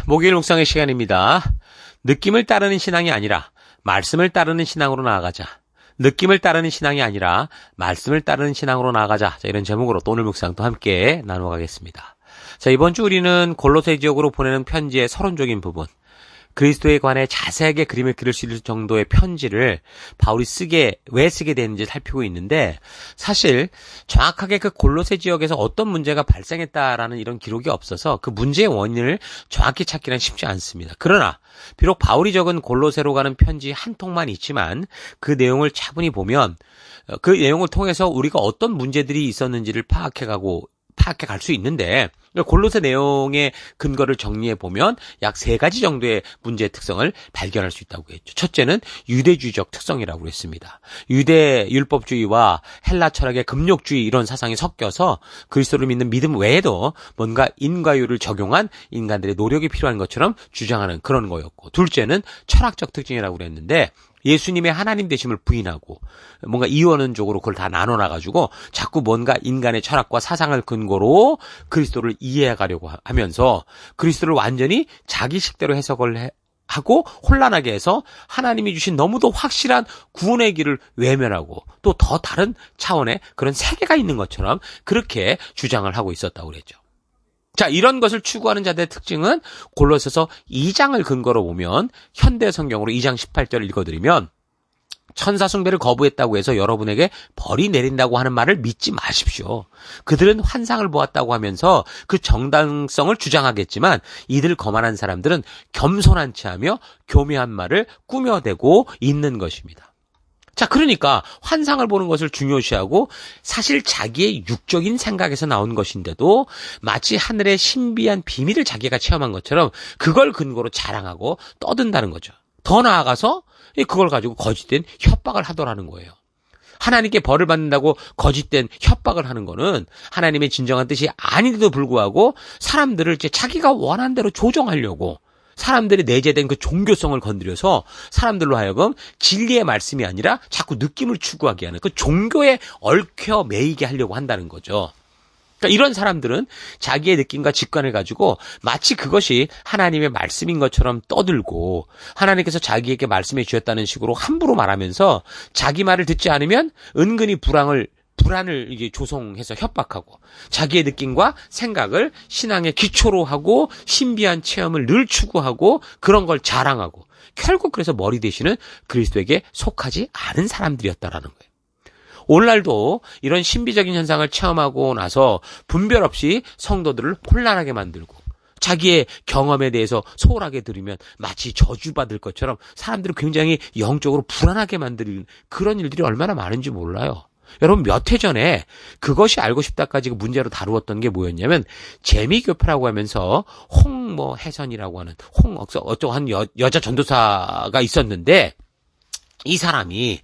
목요일 묵상의 시간입니다. 느낌을 따르는 신앙이 아니라 말씀을 따르는 신앙으로 나아가자. 느낌을 따르는 신앙이 아니라 말씀을 따르는 신앙으로 나아가자. 자, 이런 제목으로 또 오늘 묵상도 함께 나눠가겠습니다. 자, 이번 주 우리는 골로새 지역으로 보내는 편지의 서론적인 부분, 그리스도에 관해 자세하게 그림을 그릴 수 있을 정도의 편지를 바울이 왜 쓰게 되는지 살피고 있는데, 사실 정확하게 그 골로새 지역에서 어떤 문제가 발생했다라는 이런 기록이 없어서 그 문제의 원인을 정확히 찾기는 쉽지 않습니다. 그러나 비록 바울이 적은 골로새로 가는 편지 한 통만 있지만 그 내용을 차분히 보면 그 내용을 통해서 우리가 어떤 문제들이 있었는지를 파악해 갈 수 있는데, 골로새 내용의 근거를 정리해 보면 약 3가지 정도의 문제의 특성을 발견할 수 있다고 했죠. 첫째는 유대주의적 특성이라고 했습니다. 유대 율법주의와 헬라 철학의 금욕주의 이런 사상이 섞여서 그리스도를 믿는 믿음 외에도 뭔가 인과율을 적용한 인간들의 노력이 필요한 것처럼 주장하는 그런 거였고, 둘째는 철학적 특징이라고 그랬는데, 예수님의 하나님 되심을 부인하고 뭔가 이원론적으로 그걸 다 나눠놔가지고 자꾸 뭔가 인간의 철학과 사상을 근거로 그리스도를 이해해가려고 하면서 그리스도를 완전히 자기 식대로 해석을 하고 혼란하게 해서 하나님이 주신 너무도 확실한 구원의 길을 외면하고 또 더 다른 차원의 그런 세계가 있는 것처럼 그렇게 주장을 하고 있었다고 그랬죠. 자, 이런 것을 추구하는 자들의 특징은 골로새서 2장을 근거로 보면, 현대 성경으로 2장 18절을 읽어드리면, 천사 숭배를 거부했다고 해서 여러분에게 벌이 내린다고 하는 말을 믿지 마십시오. 그들은 환상을 보았다고 하면서 그 정당성을 주장하겠지만 이들 거만한 사람들은 겸손한 체하며 교묘한 말을 꾸며대고 있는 것입니다. 자, 그러니까 환상을 보는 것을 중요시하고 사실 자기의 육적인 생각에서 나온 것인데도 마치 하늘의 신비한 비밀을 자기가 체험한 것처럼 그걸 근거로 자랑하고 떠든다는 거죠. 더 나아가서 그걸 가지고 거짓된 협박을 하더라는 거예요. 하나님께 벌을 받는다고 거짓된 협박을 하는 거는 하나님의 진정한 뜻이 아닌데도 불구하고 사람들을 이제 자기가 원하는 대로 조정하려고 사람들이 내재된 그 종교성을 건드려서 사람들로 하여금 진리의 말씀이 아니라 자꾸 느낌을 추구하게 하는 그 종교에 얽혀 매이게 하려고 한다는 거죠. 그러니까 이런 사람들은 자기의 느낌과 직관을 가지고 마치 그것이 하나님의 말씀인 것처럼 떠들고 하나님께서 자기에게 말씀해 주셨다는 식으로 함부로 말하면서 자기 말을 듣지 않으면 은근히 불안을 이게 조성해서 협박하고 자기의 느낌과 생각을 신앙의 기초로 하고 신비한 체험을 늘 추구하고 그런 걸 자랑하고 결국 그래서 머리 대신은 그리스도에게 속하지 않은 사람들이었다라는 거예요. 오늘날도 이런 신비적인 현상을 체험하고 나서 분별 없이 성도들을 혼란하게 만들고 자기의 경험에 대해서 소홀하게 들으면 마치 저주받을 것처럼 사람들을 굉장히 영적으로 불안하게 만드는 그런 일들이 얼마나 많은지 몰라요. 여러분, 몇 해 전에 그것이 알고 싶다까지 문제로 다루었던 게 뭐였냐면 재미교파라고 하면서 해선이라고 하는 어쩌한 여자 전도사가 있었는데 이 사람이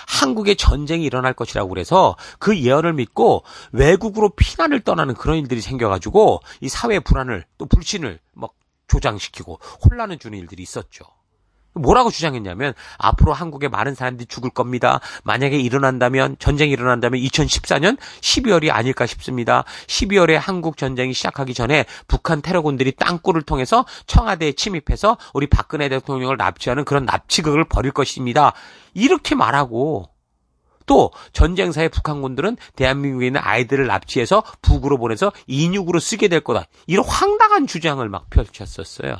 한국에 전쟁이 일어날 것이라고 그래서 그 예언을 믿고 외국으로 피난을 떠나는 그런 일들이 생겨가지고 이 사회의 불안을 또 불신을 막 조장시키고 혼란을 주는 일들이 있었죠. 뭐라고 주장했냐면 앞으로 한국에 많은 사람들이 죽을 겁니다. 만약에 전쟁이 일어난다면 2014년 12월이 아닐까 싶습니다. 12월에 한국 전쟁이 시작하기 전에 북한 테러군들이 땅굴을 통해서 청와대에 침입해서 우리 박근혜 대통령을 납치하는 그런 납치극을 벌일 것입니다. 이렇게 말하고 또 전쟁사의 북한군들은 대한민국에 있는 아이들을 납치해서 북으로 보내서 인육으로 쓰게 될 거다. 이런 황당한 주장을 막 펼쳤었어요.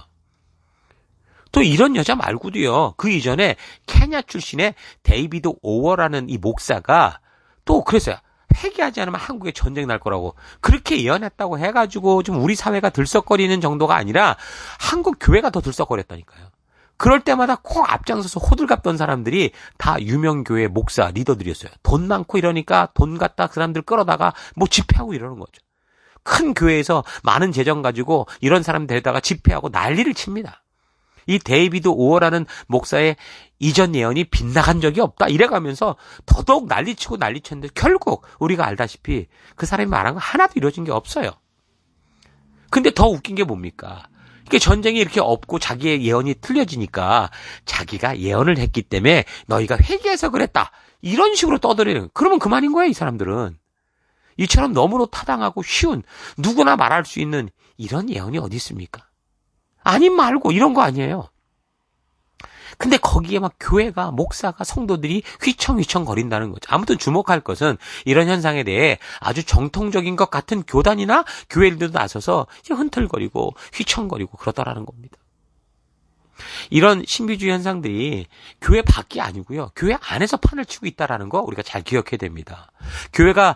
또 이런 여자 말고도요. 그 이전에 케냐 출신의 데이비드 오워라는 이 목사가 또 그랬어요. 회개하지 않으면 한국에 전쟁 날 거라고 그렇게 예언했다고 해가지고 좀 우리 사회가 들썩거리는 정도가 아니라 한국 교회가 더 들썩거렸다니까요. 그럴 때마다 꼭 앞장서서 호들갑던 사람들이 다 유명 교회 목사 리더들이었어요. 돈 많고 이러니까 돈 갖다 그 사람들 끌어다가 집회하고 이러는 거죠. 큰 교회에서 많은 재정 가지고 이런 사람 데려다가 집회하고 난리를 칩니다. 이 데이비드 오어라는 목사의 이전 예언이 빗나간 적이 없다 이래가면서 더더욱 난리치고 난리쳤는데 결국 우리가 알다시피 그 사람이 말한 거 하나도 이루어진 게 없어요. 근데 더 웃긴 게 뭡니까? 이게 전쟁이 이렇게 없고 자기의 예언이 틀려지니까 자기가 예언을 했기 때문에 너희가 회개해서 그랬다 이런 식으로 떠들어요. 그러면 그만인 거예요. 이 사람들은. 이처럼 너무도 타당하고 쉬운 누구나 말할 수 있는 이런 예언이 어디 있습니까? 아님 말고 이런 거 아니에요. 근데 거기에 막 교회가, 목사가, 성도들이 휘청휘청 거린다는 거죠. 아무튼 주목할 것은 이런 현상에 대해 아주 정통적인 것 같은 교단이나 교회들도 나서서 이제 흔들거리고 휘청거리고 그러더라는 겁니다. 이런 신비주의 현상들이 교회 밖이 아니고요. 교회 안에서 판을 치고 있다는 거 우리가 잘 기억해야 됩니다. 교회가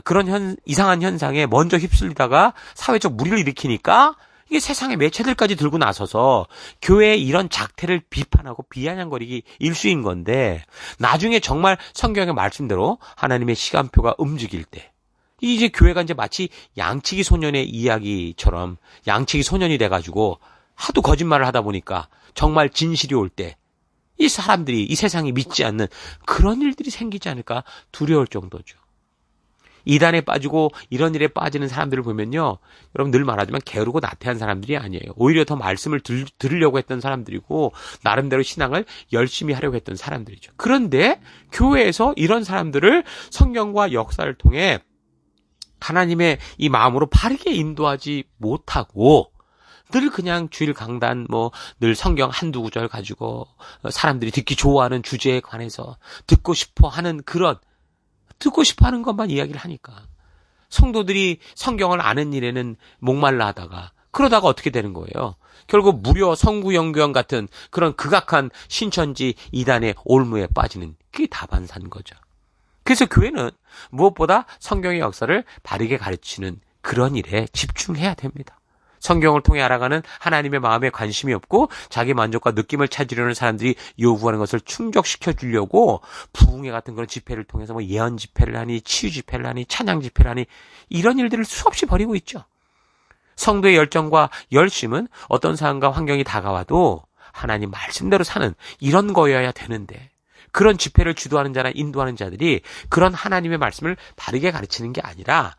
그런 이상한 현상에 먼저 휩쓸리다가 사회적 무리를 일으키니까 이게 세상의 매체들까지 들고 나서서 교회의 이런 작태를 비판하고 비아냥거리기 일쑤인 건데 나중에 정말 성경의 말씀대로 하나님의 시간표가 움직일 때 이제 교회가 이제 마치 양치기 소년의 이야기처럼 양치기 소년이 돼가지고 하도 거짓말을 하다 보니까 정말 진실이 올 때 이 사람들이 이 세상이 믿지 않는 그런 일들이 생기지 않을까 두려울 정도죠. 이단에 빠지고 이런 일에 빠지는 사람들을 보면요. 여러분 늘 말하지만 게으르고 나태한 사람들이 아니에요. 오히려 더 말씀을 들으려고 했던 사람들이고 나름대로 신앙을 열심히 하려고 했던 사람들이죠. 그런데 교회에서 이런 사람들을 성경과 역사를 통해 하나님의 이 마음으로 바르게 인도하지 못하고 늘 그냥 주일 강단 늘 성경 한두 구절 가지고 사람들이 듣기 좋아하는 주제에 관해서 듣고 싶어 하는 것만 이야기를 하니까 성도들이 성경을 아는 일에는 목말라 하다가 그러다가 어떻게 되는 거예요? 결국 무려 성구영교형 같은 그런 극악한 신천지 이단의 올무에 빠지는 그게 다반사인 거죠. 그래서 교회는 무엇보다 성경의 역사를 바르게 가르치는 그런 일에 집중해야 됩니다. 성경을 통해 알아가는 하나님의 마음에 관심이 없고 자기 만족과 느낌을 찾으려는 사람들이 요구하는 것을 충족시켜 주려고 부흥회 같은 그런 집회를 통해서 예언 집회를 하니 치유 집회를 하니 찬양 집회를 하니 이런 일들을 수없이 벌이고 있죠. 성도의 열정과 열심은 어떤 상황과 환경이 다가와도 하나님 말씀대로 사는 이런 거여야 되는데 그런 집회를 주도하는 자나 인도하는 자들이 그런 하나님의 말씀을 바르게 가르치는 게 아니라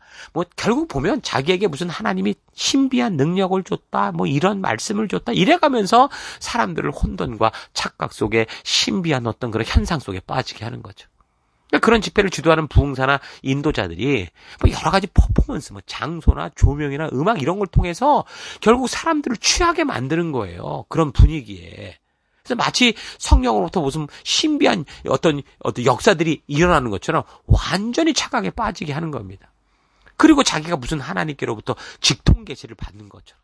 결국 보면 자기에게 무슨 하나님이 신비한 능력을 줬다 이런 말씀을 줬다 이래가면서 사람들을 혼돈과 착각 속에 신비한 어떤 그런 현상 속에 빠지게 하는 거죠. 그런 집회를 주도하는 부흥사나 인도자들이 여러 가지 퍼포먼스, 장소나 조명이나 음악 이런 걸 통해서 결국 사람들을 취하게 만드는 거예요. 그런 분위기에. 그래서 마치 성령으로부터 무슨 신비한 어떤 역사들이 일어나는 것처럼 완전히 착각에 빠지게 하는 겁니다. 그리고 자기가 무슨 하나님께로부터 직통 계시를 받는 것처럼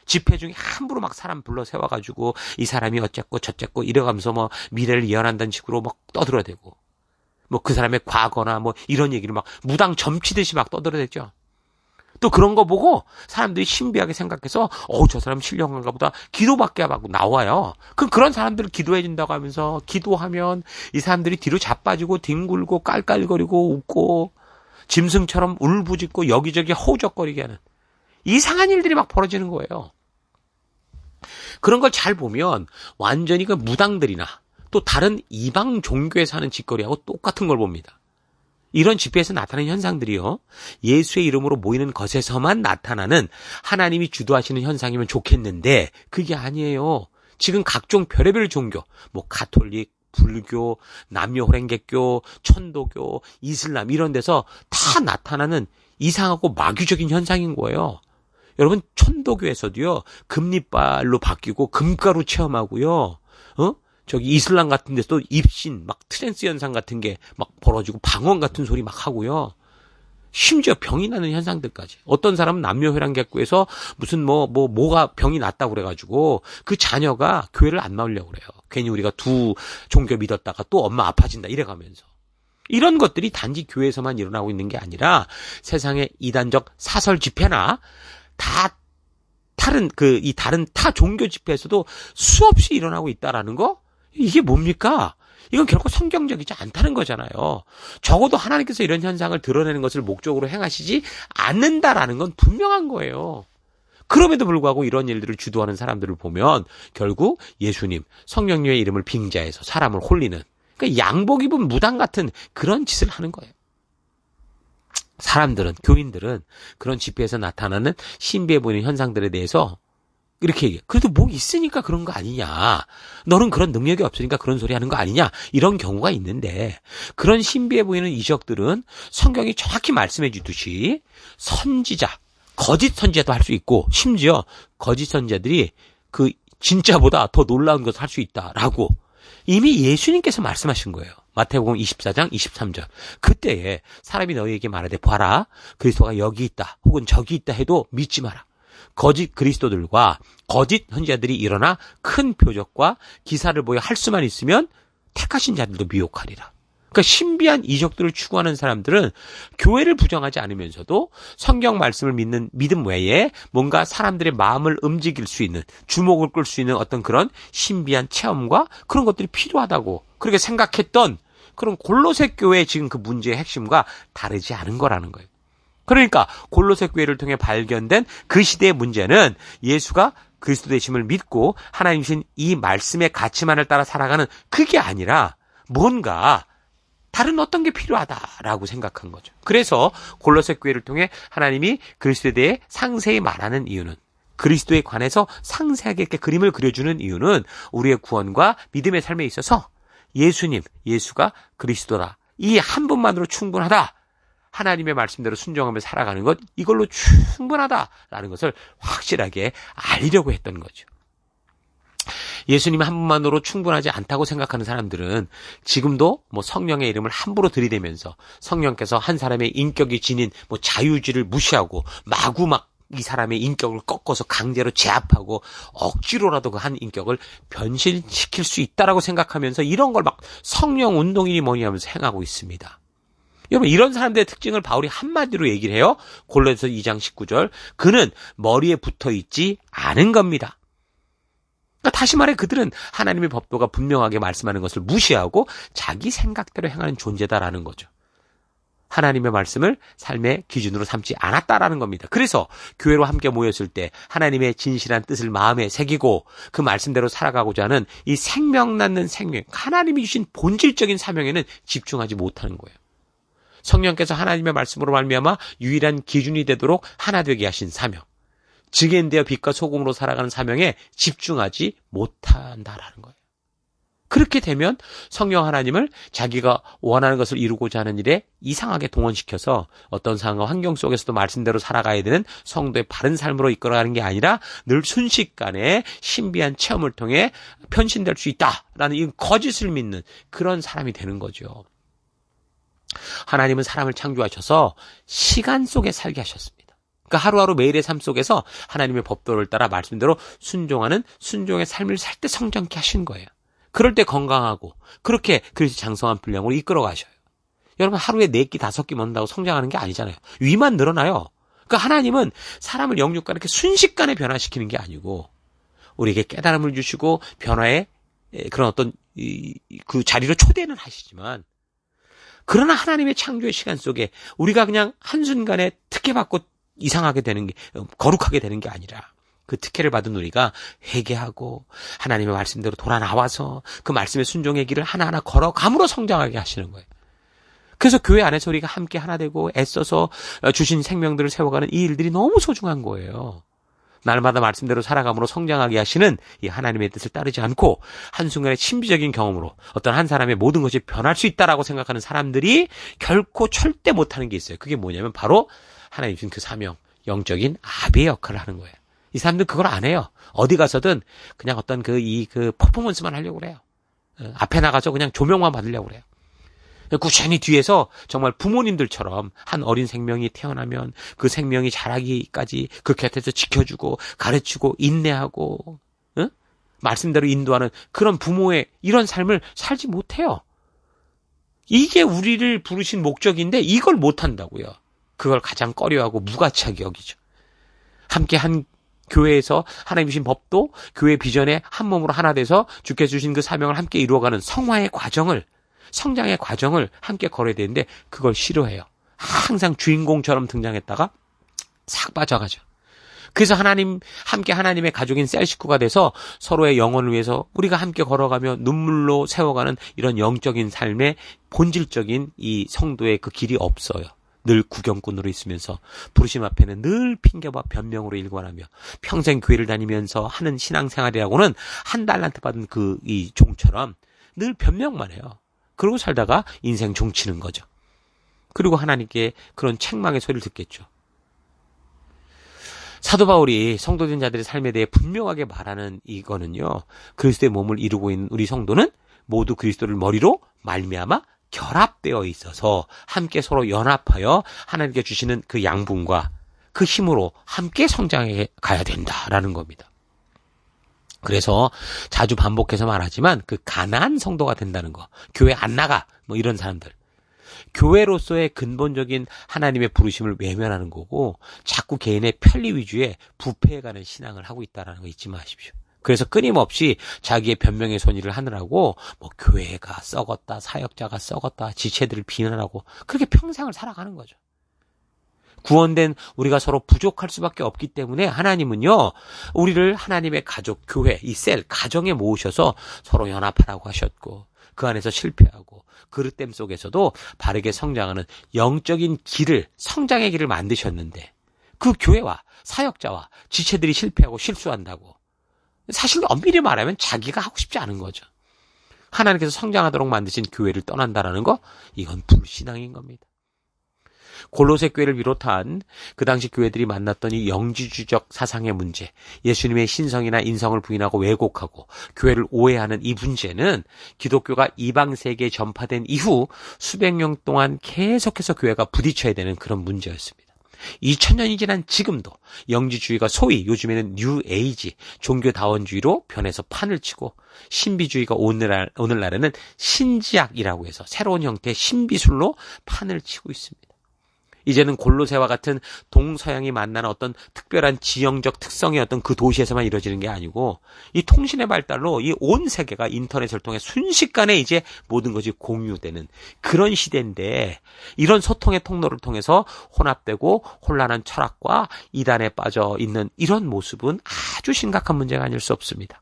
집회 중에 함부로 막 사람 불러 세워가지고 이 사람이 어쨌고 저쨌고 이래가면서 미래를 예언한다는 식으로 막 떠들어대고 그 사람의 과거나 이런 얘기를 막 무당 점치듯이 막 떠들어대죠. 또 그런 거 보고 사람들이 신비하게 생각해서 저 사람 신령한가 보다 기도밖에 하고 나와요. 그럼 그런 사람들을 기도해 준다고 하면서 기도하면 이 사람들이 뒤로 자빠지고 뒹굴고 깔깔거리고 웃고 짐승처럼 울부짖고 여기저기 허우적거리게 하는 이상한 일들이 막 벌어지는 거예요. 그런 걸 잘 보면 완전히 그 무당들이나 또 다른 이방 종교에서 하는 짓거리하고 똑같은 걸 봅니다. 이런 집회에서 나타나는 현상들이요. 예수의 이름으로 모이는 것에서만 나타나는 하나님이 주도하시는 현상이면 좋겠는데 그게 아니에요. 지금 각종 별의별 종교, 가톨릭, 불교, 남녀호랭개교, 천도교, 이슬람 이런 데서 다 나타나는 이상하고 마귀적인 현상인 거예요. 여러분 천도교에서도요. 금리빨로 바뀌고 금가루 체험하고요. 이슬람 같은 데서도 입신, 트랜스 현상 같은 게 막 벌어지고 방언 같은 소리 막 하고요. 심지어 병이 나는 현상들까지. 어떤 사람은 남녀회랑객구에서 무슨 뭐가 병이 났다고 그래가지고 그 자녀가 교회를 안 나오려고 그래요. 괜히 우리가 두 종교 믿었다가 또 엄마 아파진다 이래가면서. 이런 것들이 단지 교회에서만 일어나고 있는 게 아니라 세상의 이단적 사설 집회나 다른 타 종교 집회에서도 수없이 일어나고 있다라는 거? 이게 뭡니까? 이건 결코 성경적이지 않다는 거잖아요. 적어도 하나님께서 이런 현상을 드러내는 것을 목적으로 행하시지 않는다라는 건 분명한 거예요. 그럼에도 불구하고 이런 일들을 주도하는 사람들을 보면 결국 예수님, 성령님의 이름을 빙자해서 사람을 홀리는 그러니까 양복 입은 무당 같은 그런 짓을 하는 거예요. 사람들은, 교인들은 그런 집회에서 나타나는 신비해 보이는 현상들에 대해서 이렇게 얘기해. 그래도 뭐 있으니까 그런 거 아니냐. 너는 그런 능력이 없으니까 그런 소리 하는 거 아니냐. 이런 경우가 있는데 그런 신비해 보이는 이적들은 성경이 정확히 말씀해 주듯이 선지자, 거짓 선지자도 할 수 있고 심지어 거짓 선지자들이 그 진짜보다 더 놀라운 것을 할 수 있다라고 이미 예수님께서 말씀하신 거예요. 마태복음 24장 23절. 그때에 사람이 너희에게 말하되 봐라 그리스도가 여기 있다 혹은 저기 있다 해도 믿지 마라. 거짓 그리스도들과 거짓 선지자들이 일어나 큰 표적과 기사를 보여 할 수만 있으면 택하신 자들도 미혹하리라. 그러니까 신비한 이적들을 추구하는 사람들은 교회를 부정하지 않으면서도 성경 말씀을 믿는 믿음 외에 뭔가 사람들의 마음을 움직일 수 있는, 주목을 끌 수 있는 어떤 그런 신비한 체험과 그런 것들이 필요하다고 그렇게 생각했던 그런 골로새 교회의 지금 그 문제의 핵심과 다르지 않은 거라는 거예요. 그러니까 골로새 교회를 통해 발견된 그 시대의 문제는 예수가 그리스도 되심을 믿고 하나님 주신 이 말씀의 가치만을 따라 살아가는 그게 아니라 뭔가 다른 어떤 게 필요하다라고 생각한 거죠. 그래서 골로새 교회를 통해 하나님이 그리스도에 대해 상세히 말하는 이유는, 그리스도에 관해서 상세하게 이렇게 그림을 그려주는 이유는 우리의 구원과 믿음의 삶에 있어서 예수님, 예수가 그리스도다. 이 한 분만으로 충분하다. 하나님의 말씀대로 순종하며 살아가는 것, 이걸로 충분하다라는 것을 확실하게 알리려고 했던 거죠. 예수님 한 분만으로 충분하지 않다고 생각하는 사람들은 지금도 성령의 이름을 함부로 들이대면서 성령께서 한 사람의 인격이 지닌 자유주의를 무시하고 마구 이 사람의 인격을 꺾어서 강제로 제압하고 억지로라도 그 한 인격을 변신시킬 수 있다라고 생각하면서 이런 걸 성령 운동이니 뭐니 하면서 행하고 있습니다. 여러분, 이런 사람들의 특징을 바울이 한마디로 얘기를 해요. 골로새서 2장 19절. 그는 머리에 붙어 있지 않은 겁니다. 그러니까 다시 말해 그들은 하나님의 법도가 분명하게 말씀하는 것을 무시하고 자기 생각대로 행하는 존재다라는 거죠. 하나님의 말씀을 삶의 기준으로 삼지 않았다라는 겁니다. 그래서 교회로 함께 모였을 때 하나님의 진실한 뜻을 마음에 새기고 그 말씀대로 살아가고자 하는 이 생명 낳는 생명, 하나님이 주신 본질적인 사명에는 집중하지 못하는 거예요. 성령께서 하나님의 말씀으로 말미암아 유일한 기준이 되도록 하나 되게 하신 사명, 증인되어 빛과 소금으로 살아가는 사명에 집중하지 못한다라는 거예요. 그렇게 되면 성령 하나님을 자기가 원하는 것을 이루고자 하는 일에 이상하게 동원시켜서 어떤 상황과 환경 속에서도 말씀대로 살아가야 되는 성도의 바른 삶으로 이끌어가는 게 아니라 늘 순식간에 신비한 체험을 통해 변신될 수 있다라는 이 거짓을 믿는 그런 사람이 되는 거죠. 하나님은 사람을 창조하셔서 시간 속에 살게 하셨습니다. 그러니까 하루하루 매일의 삶 속에서 하나님의 법도를 따라 말씀대로 순종하는 순종의 삶을 살 때 성장케 하신 거예요. 그럴 때 건강하고 그렇게 그리스도 장성한 분량으로 이끌어 가셔요. 여러분, 하루에 4끼 5끼 먹는다고 성장하는 게 아니잖아요. 위만 늘어나요. 그러니까 하나님은 사람을 영육간에 이렇게 순식간에 변화시키는 게 아니고 우리에게 깨달음을 주시고 변화의 그런 어떤 그 자리로 초대는 하시지만, 그러나 하나님의 창조의 시간 속에 우리가 그냥 한순간에 특혜받고 이상하게 되는 게, 거룩하게 되는 게 아니라 그 특혜를 받은 우리가 회개하고 하나님의 말씀대로 돌아 나와서 그 말씀의 순종의 길을 하나하나 걸어감으로 성장하게 하시는 거예요. 그래서 교회 안에서 우리가 함께 하나 되고 애써서 주신 생명들을 세워가는 이 일들이 너무 소중한 거예요. 날마다 말씀대로 살아감으로 성장하게 하시는 이 하나님의 뜻을 따르지 않고 한순간의 신비적인 경험으로 어떤 한 사람의 모든 것이 변할 수 있다라고 생각하는 사람들이 결코 절대 못하는 게 있어요. 그게 뭐냐면 바로 하나님 주신 그 사명, 영적인 아비의 역할을 하는 거예요. 이 사람들은 그걸 안 해요. 어디 가서든 그냥 어떤 그 퍼포먼스만 하려고 그래요. 앞에 나가서 그냥 조명만 받으려고 그래요. 꾸준히 뒤에서 정말 부모님들처럼 한 어린 생명이 태어나면 그 생명이 자라기까지 그 곁에서 지켜주고 가르치고 인내하고 말씀대로 인도하는 그런 부모의 이런 삶을 살지 못해요. 이게 우리를 부르신 목적인데 이걸 못한다고요. 그걸 가장 꺼려하고 무가치하게 여기죠. 함께 한 교회에서 하나님 주신 법도 교회 비전에 한 몸으로 하나 돼서 주께서 주신 그 사명을 함께 이루어가는 성화의 과정을, 성장의 과정을 함께 걸어야 되는데 그걸 싫어해요. 항상 주인공처럼 등장했다가 싹 빠져가죠. 그래서 함께 하나님의 가족인 셀 식구가 돼서 서로의 영혼을 위해서 우리가 함께 걸어가며 눈물로 세워가는 이런 영적인 삶의 본질적인 이 성도의 그 길이 없어요. 늘 구경꾼으로 있으면서 부르심 앞에는 늘 핑계와 변명으로 일관하며 평생 교회를 다니면서 하는 신앙생활이라고는 한 달란트 받은 이 종처럼 늘 변명만 해요. 그러고 살다가 인생 종치는 거죠. 그리고 하나님께 그런 책망의 소리를 듣겠죠. 사도 바울이 성도된 자들의 삶에 대해 분명하게 말하는 이거는요. 그리스도의 몸을 이루고 있는 우리 성도는 모두 그리스도를 머리로 말미암아 결합되어 있어서 함께 서로 연합하여 하나님께 주시는 그 양분과 그 힘으로 함께 성장해 가야 된다라는 겁니다. 그래서 자주 반복해서 말하지만 그 가난한 성도가 된다는 거, 교회 안 나가 뭐 이런 사람들, 교회로서의 근본적인 하나님의 부르심을 외면하는 거고 자꾸 개인의 편리 위주의 부패해가는 신앙을 하고 있다는 거 잊지 마십시오. 그래서 끊임없이 자기의 변명의 손일을 하느라고 뭐 교회가 썩었다, 사역자가 썩었다, 지체들을 비난하고 그렇게 평생을 살아가는 거죠. 구원된 우리가 서로 부족할 수밖에 없기 때문에 하나님은요, 우리를 하나님의 가족, 교회, 이 셀, 가정에 모으셔서 서로 연합하라고 하셨고 그 안에서 실패하고 그릇됨 속에서도 바르게 성장하는 영적인 길을, 성장의 길을 만드셨는데 그 교회와 사역자와 지체들이 실패하고 실수한다고 사실 엄밀히 말하면 자기가 하고 싶지 않은 거죠. 하나님께서 성장하도록 만드신 교회를 떠난다라는 거, 이건 불신앙인 겁니다. 골로새 교회를 비롯한 그 당시 교회들이 만났던 이 영지주적 사상의 문제, 예수님의 신성이나 인성을 부인하고 왜곡하고 교회를 오해하는 이 문제는 기독교가 이방 세계에 전파된 이후 수백 년 동안 계속해서 교회가 부딪혀야 되는 그런 문제였습니다. 2000년이 지난 지금도 영지주의가 소위 요즘에는 뉴 에이지, 종교다원주의로 변해서 판을 치고 신비주의가 오늘날에는 신지학이라고 해서 새로운 형태의 신비술로 판을 치고 있습니다. 이제는 골로새와 같은 동서양이 만나는 어떤 특별한 지형적 특성의 어떤 그 도시에서만 이루어지는 게 아니고 이 통신의 발달로 이 온 세계가 인터넷을 통해 순식간에 이제 모든 것이 공유되는 그런 시대인데 이런 소통의 통로를 통해서 혼합되고 혼란한 철학과 이단에 빠져 있는 이런 모습은 아주 심각한 문제가 아닐 수 없습니다.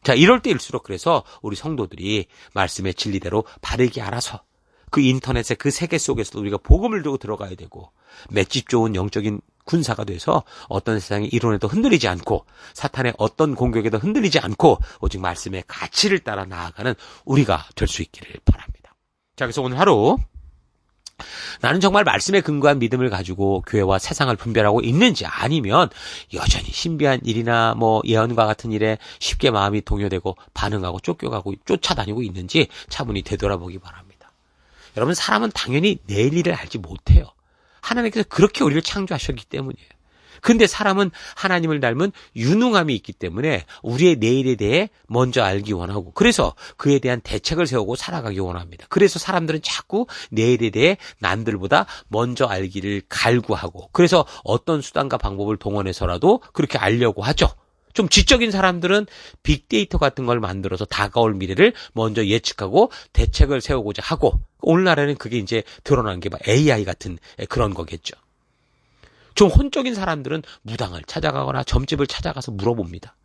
자, 이럴 때일수록 그래서 우리 성도들이 말씀의 진리대로 바르게 알아서 그 인터넷의 그 세계 속에서도 우리가 복음을 들고 들어가야 되고 맷집 좋은 영적인 군사가 돼서 어떤 세상의 이론에도 흔들리지 않고 사탄의 어떤 공격에도 흔들리지 않고 오직 말씀의 가치를 따라 나아가는 우리가 될 수 있기를 바랍니다. 자, 그래서 오늘 하루 나는 정말 말씀에 근거한 믿음을 가지고 교회와 세상을 분별하고 있는지 아니면 여전히 신비한 일이나 뭐 예언과 같은 일에 쉽게 마음이 동요되고 반응하고 쫓겨가고 쫓아다니고 있는지 차분히 되돌아보기 바랍니다. 여러분, 사람은 당연히 내일 일을 알지 못해요. 하나님께서 그렇게 우리를 창조하셨기 때문이에요. 근데 사람은 하나님을 닮은 유능함이 있기 때문에 우리의 내일에 대해 먼저 알기 원하고 그래서 그에 대한 대책을 세우고 살아가기 원합니다. 그래서 사람들은 자꾸 내일에 대해 남들보다 먼저 알기를 갈구하고 그래서 어떤 수단과 방법을 동원해서라도 그렇게 알려고 하죠. 좀 지적인 사람들은 빅데이터 같은 걸 만들어서 다가올 미래를 먼저 예측하고 대책을 세우고자 하고 오늘날에는 그게 이제 드러난 게 막 AI 같은 그런 거겠죠. 좀 혼적인 사람들은 무당을 찾아가거나 점집을 찾아가서 물어봅니다.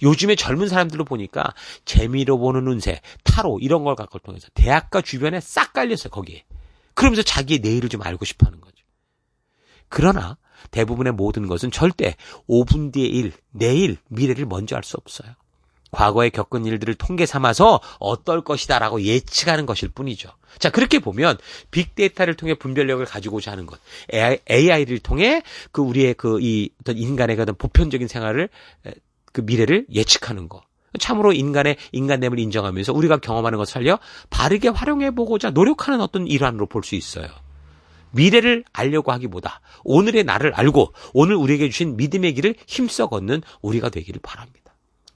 요즘에 젊은 사람들로 보니까 재미로 보는 운세, 타로 이런 걸 갖고 통해서 대학가 주변에 싹 깔렸어요, 거기에. 그러면서 자기의 내일을 좀 알고 싶어 하는 거죠. 그러나 대부분의 모든 것은 절대 5분 뒤의 일, 내일, 미래를 먼저 알 수 없어요. 과거에 겪은 일들을 통계 삼아서 어떨 것이다라고 예측하는 것일 뿐이죠. 자, 그렇게 보면 빅데이터를 통해 분별력을 가지고자 하는 것, AI를 통해 그 우리의 이 어떤 인간의 어떤 보편적인 생활을 그 미래를 예측하는 것. 참으로 인간의 인간됨을 인정하면서 우리가 경험하는 것을 살려 바르게 활용해 보고자 노력하는 어떤 일환으로 볼 수 있어요. 미래를 알려고 하기보다 오늘의 나를 알고 오늘 우리에게 주신 믿음의 길을 힘써 걷는 우리가 되기를 바랍니다.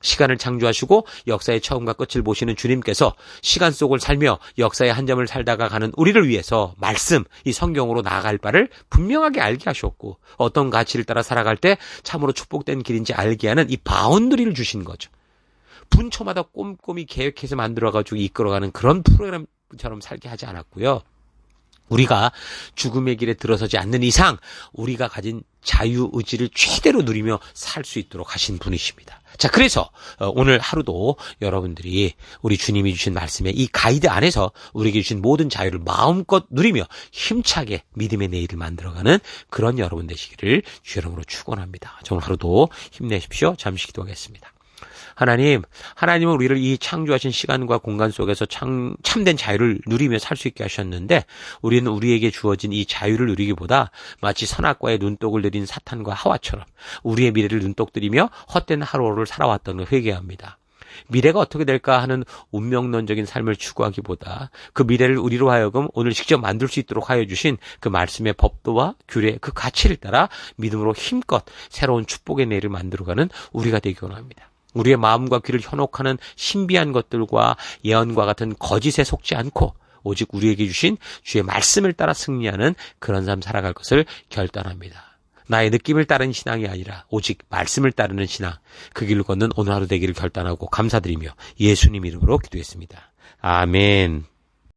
시간을 창조하시고 역사의 처음과 끝을 보시는 주님께서 시간 속을 살며 역사의 한 점을 살다가 가는 우리를 위해서 말씀, 이 성경으로 나아갈 바를 분명하게 알게 하셨고 어떤 가치를 따라 살아갈 때 참으로 축복된 길인지 알게 하는 이 바운더리를 주신 거죠. 분초마다 꼼꼼히 계획해서 만들어가지고 이끌어가는 그런 프로그램처럼 살게 하지 않았고요. 우리가 죽음의 길에 들어서지 않는 이상 우리가 가진 자유의지를 최대로 누리며 살 수 있도록 하신 분이십니다. 자, 그래서 오늘 하루도 여러분들이 우리 주님이 주신 말씀의 이 가이드 안에서 우리에게 주신 모든 자유를 마음껏 누리며 힘차게 믿음의 내일을 만들어가는 그런 여러분 되시기를 주 이름으로 축원합니다. 오늘 하루도 힘내십시오. 잠시 기도하겠습니다. 하나님은 우리를 이 창조하신 시간과 공간 속에서 참된 자유를 누리며 살 수 있게 하셨는데 우리는 우리에게 주어진 이 자유를 누리기보다 마치 선악과의 눈독을 들인 사탄과 하와처럼 우리의 미래를 눈독들이며 헛된 하루를 살아왔던 걸 회개합니다. 미래가 어떻게 될까 하는 운명론적인 삶을 추구하기보다 그 미래를 우리로 하여금 오늘 직접 만들 수 있도록 하여 주신 그 말씀의 법도와 규례, 그 가치를 따라 믿음으로 힘껏 새로운 축복의 내일을 만들어가는 우리가 되기 원합니다. 우리의 마음과 귀를 현혹하는 신비한 것들과 예언과 같은 거짓에 속지 않고 오직 우리에게 주신 주의 말씀을 따라 승리하는 그런 삶 살아갈 것을 결단합니다. 나의 느낌을 따르는 신앙이 아니라 오직 말씀을 따르는 신앙, 그 길을 걷는 오늘 하루 되기를 결단하고 감사드리며 예수님 이름으로 기도했습니다. 아멘.